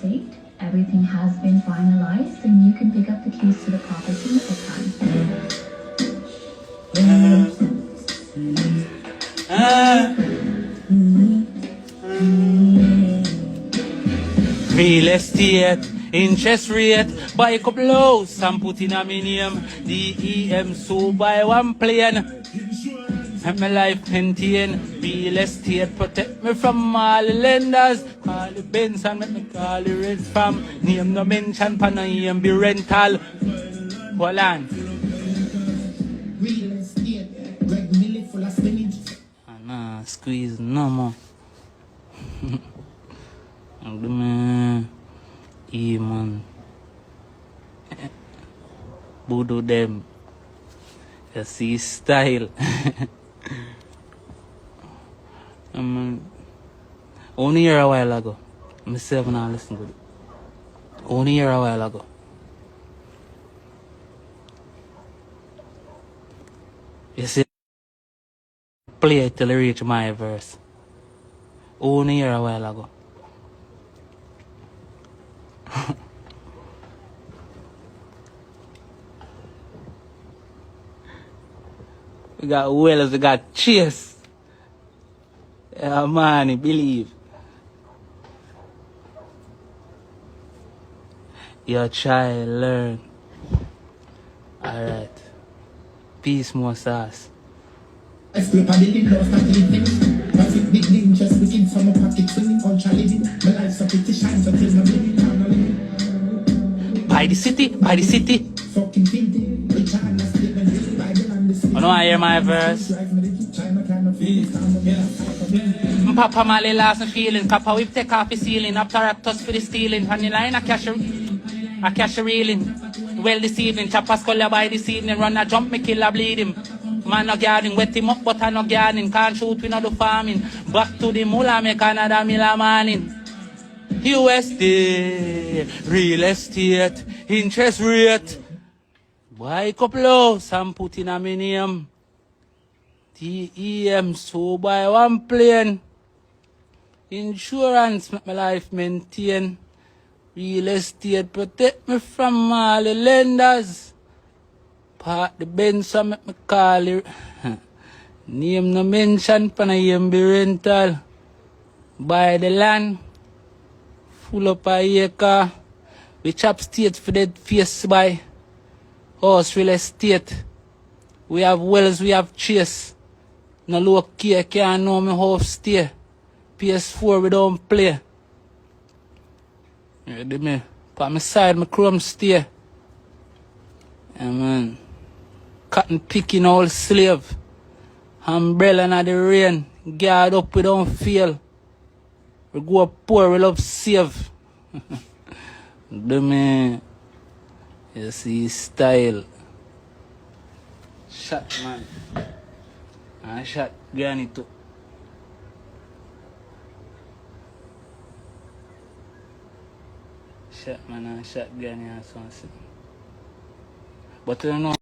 estate. Everything has been finalized and you can pick up the keys to the property at the time. Real estate, interest rate, buy a couple house and put in a name. DEM, so buy one plane. Make my life maintain. Real estate protect me from all the lenders. Call the Benz and make me call the rent from. Name no mention, pan no name be rental. Hold on. Real estate, Greg Millie full of spinach. Nah, squeeze no more. Man, man. Budo them. You see style. Only year a while ago. Myself now listen good. Only year a while ago. You see, play it till I reach my verse. Only year a while ago. We got Wells, we got Chase. Yeah, man, believe. Your child learn. Alright. Peace, more sauce. Escape a building, no start living. Traffic big name, just within summer pocket swinging on challenging. My life's a pretty shine, so till my baby down a living. By the city, by the city. Fucking thinking, rich and a living, really by the land, the city. I know I hear my verse. Drive me to China, kind of feelings, down the middle. Papa Mali lost my feeling. Papa whip take off the ceiling. Up Raptors for the stealing. On the line, I cash a reeling. Well this evening, chopper skull by this evening. Run a jump, me kill a bleed him. Man no garden, wet him up, but I no garden. Can't shoot, we no do farming. Back to the mullah, make another miller morning. USD, real estate, interest rate. Buy a couple house and put in a name. DEM, so buy one plane. Insurance, make my life maintain. Real estate, protect me from all the lenders. Park the Benz and make me call it. Name no mention, pan a name be rental. Buy the land. Full up a acre. We chop state for that face buy. House real estate. We have Wells, we have Chase. No low key, can't know me half stay. PS4 we don't play. You ready me? Put my side, my chrome stay. Yeah man. Cotton picking all slave. Umbrella in the rain. Guard up, we don't fail. We go up poor, we love save. Do me. You see style. Shot man. I shot granny too. Shot man, I shot granny and something. But you know.